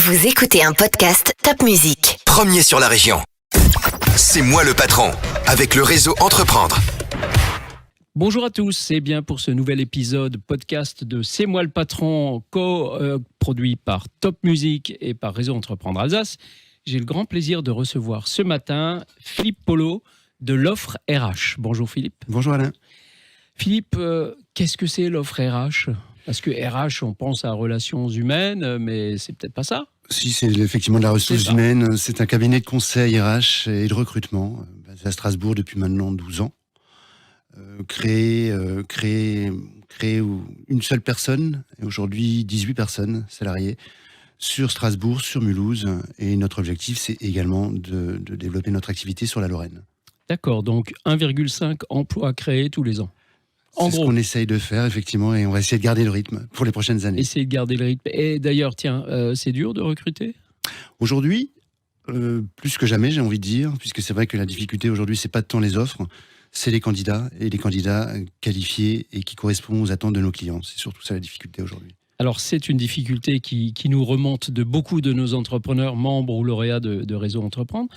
Vous écoutez un podcast Top Musique. Premier sur la région. C'est moi le patron, avec le réseau Entreprendre. Bonjour à tous, c'est bien pour ce nouvel épisode podcast de C'est moi le patron, co-produit par Top Musique et par Réseau Entreprendre Alsace. J'ai le grand plaisir de recevoir ce matin Philippe Polo de l'offre RH. Bonjour Philippe. Bonjour Alain. Philippe, qu'est-ce que c'est l'offre RH ? Parce que RH, on pense à relations humaines, mais c'est peut-être pas ça. Si, c'est effectivement de la ressource humaine. C'est un cabinet de conseil RH et de recrutement, basé à Strasbourg depuis maintenant 12 ans. Créé une seule personne, et aujourd'hui 18 personnes salariées, sur Strasbourg, sur Mulhouse. Et notre objectif, c'est également de développer notre activité sur la Lorraine. D'accord, donc 1,5 emplois créés tous les ans. C'est ce qu'on essaye de faire, effectivement, et on va essayer de garder le rythme pour les prochaines années. Essayer de garder le rythme. Et d'ailleurs, tiens, c'est dur de recruter ? Aujourd'hui, plus que jamais, j'ai envie de dire, puisque c'est vrai que la difficulté aujourd'hui, c'est pas tant les offres, c'est les candidats, et les candidats qualifiés et qui correspondent aux attentes de nos clients. C'est surtout ça la difficulté aujourd'hui. Alors, c'est une difficulté qui nous remonte de beaucoup de nos entrepreneurs, membres ou lauréats de Réseau Entreprendre.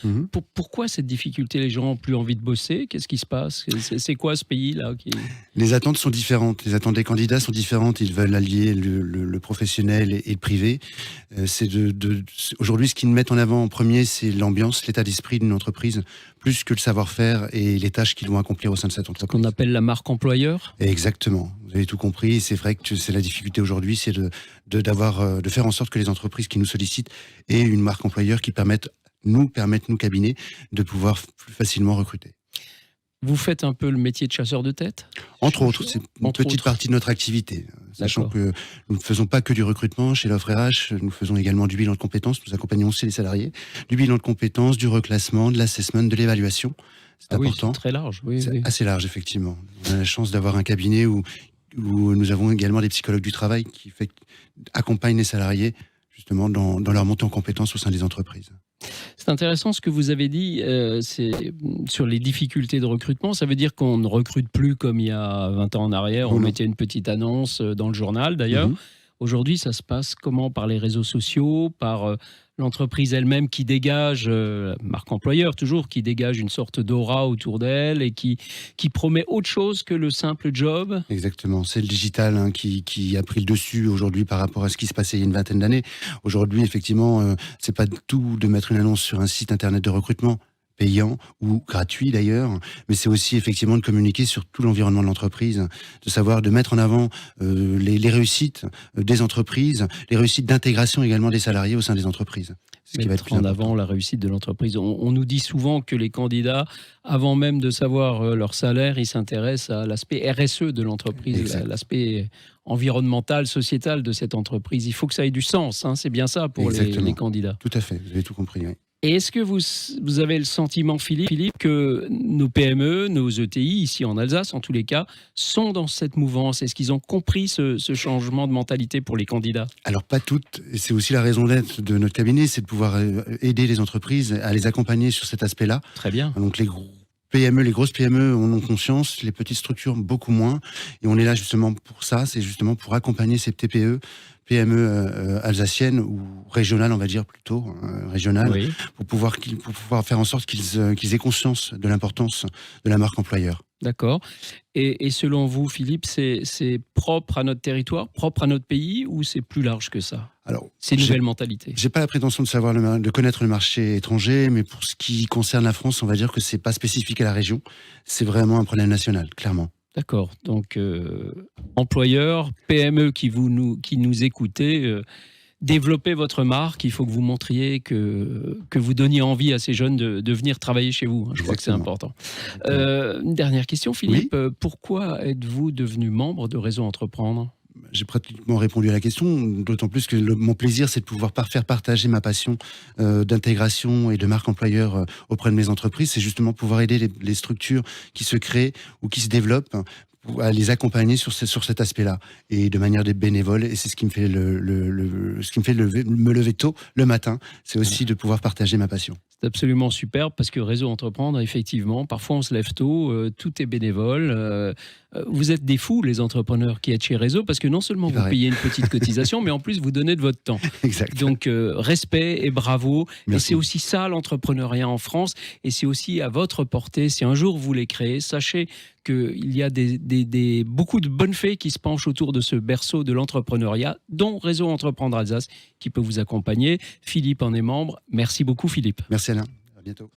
Pourquoi cette difficulté ? Les gens n'ont plus envie de bosser ? Qu'est-ce qui se passe ? C'est quoi ce pays-là Les attentes sont différentes. Les attentes des candidats sont différentes. Ils veulent allier le professionnel et le privé. Aujourd'hui, ce qu'ils mettent en avant en premier, c'est l'ambiance, l'état d'esprit d'une entreprise, plus que le savoir-faire et les tâches qu'ils vont accomplir au sein de cette entreprise. Ce qu'on appelle la marque employeur ? Exactement. Vous avez tout compris. C'est vrai que c'est la difficulté aujourd'hui, c'est de faire en sorte que les entreprises qui nous sollicitent aient une marque employeur qui nous, cabinets, de pouvoir plus facilement recruter. Vous faites un peu le métier de chasseur de tête ? Entre autres, c'est une petite partie de notre activité. Sachant que nous ne faisons pas que du recrutement chez l'offre RH, nous faisons également du bilan de compétences, nous accompagnons aussi les salariés, du bilan de compétences, du reclassement, de l'assessment, de l'évaluation. C'est important. Oui, c'est très large. C'est assez large, effectivement. On a la chance d'avoir un cabinet où nous avons également des psychologues du travail qui accompagnent les salariés justement dans leur montée en compétences au sein des entreprises. C'est intéressant ce que vous avez dit, c'est sur les difficultés de recrutement. Ça veut dire qu'on ne recrute plus comme il y a 20 ans en arrière. On mettait une petite annonce dans le journal d'ailleurs. Aujourd'hui, ça se passe comment ? Par les réseaux sociaux, par l'entreprise elle-même qui dégage, marque employeur toujours, qui dégage une sorte d'aura autour d'elle et qui promet autre chose que le simple job. Exactement, c'est le digital qui a pris le dessus aujourd'hui par rapport à ce qui se passait il y a une vingtaine d'années. Aujourd'hui, effectivement, c'est pas tout de mettre une annonce sur un site internet de recrutement, payant ou gratuit d'ailleurs, mais c'est aussi effectivement de communiquer sur tout l'environnement de l'entreprise, de mettre en avant les réussites des entreprises, les réussites d'intégration également des salariés au sein des entreprises. Ce qui va être en avant la réussite de l'entreprise. On nous dit souvent que les candidats, avant même de savoir leur salaire, ils s'intéressent à l'aspect RSE de l'entreprise, l'aspect environnemental, sociétal de cette entreprise. Il faut que ça ait du sens, c'est bien ça pour les candidats. Tout à fait, vous avez tout compris, oui. Et est-ce que vous avez le sentiment, Philippe, que nos PME, nos ETI, ici en Alsace, en tous les cas, sont dans cette mouvance ? Est-ce qu'ils ont compris ce changement de mentalité pour les candidats ? Alors, pas toutes. Et c'est aussi la raison d'être de notre cabinet, c'est de pouvoir aider les entreprises à les accompagner sur cet aspect-là. Très bien. Donc, les grosses PME en ont conscience, les petites structures beaucoup moins. Et on est là justement pour ça, c'est justement pour accompagner ces TPE, PME alsaciennes ou régionales, on va dire plutôt, régionales, pour pouvoir faire en sorte qu'ils aient conscience de l'importance de la marque employeur. D'accord. Et selon vous, Philippe, c'est propre à notre territoire, propre à notre pays, ou c'est plus large que ça ? Alors, c'est une nouvelle mentalité. J'ai pas la prétention de connaître le marché étranger, mais pour ce qui concerne la France, on va dire que c'est pas spécifique à la région. C'est vraiment un problème national, clairement. D'accord. Donc, employeurs, PME qui nous écoutez, développez votre marque. Il faut que vous montriez que vous donniez envie à ces jeunes de venir travailler chez vous. Je crois que c'est important. Une dernière question, Philippe. Oui. Pourquoi êtes-vous devenu membre de Réseau Entreprendre ? J'ai pratiquement répondu à la question, d'autant plus que mon plaisir, c'est de pouvoir faire partager ma passion d'intégration et de marque employeur auprès de mes entreprises. C'est justement pouvoir aider les structures qui se créent ou qui se développent à les accompagner sur cet aspect-là et de manière bénévole. Et c'est ce qui me fait me lever tôt le matin. C'est aussi de pouvoir partager ma passion. C'est absolument superbe parce que Réseau Entreprendre, effectivement, parfois on se lève tôt, tout est bénévole. Vous êtes des fous, les entrepreneurs qui êtes chez Réseau, parce que non seulement vous payez une petite cotisation, mais en plus vous donnez de votre temps. Exact. Donc respect et bravo. Merci. Et c'est aussi ça l'entrepreneuriat en France. Et c'est aussi à votre portée. Si un jour vous les créez, sachez qu'il y a beaucoup de bonnes fées qui se penchent autour de ce berceau de l'entrepreneuriat, dont Réseau Entreprendre Alsace, qui peut vous accompagner. Philippe en est membre. Merci beaucoup, Philippe. Merci Alain, à bientôt.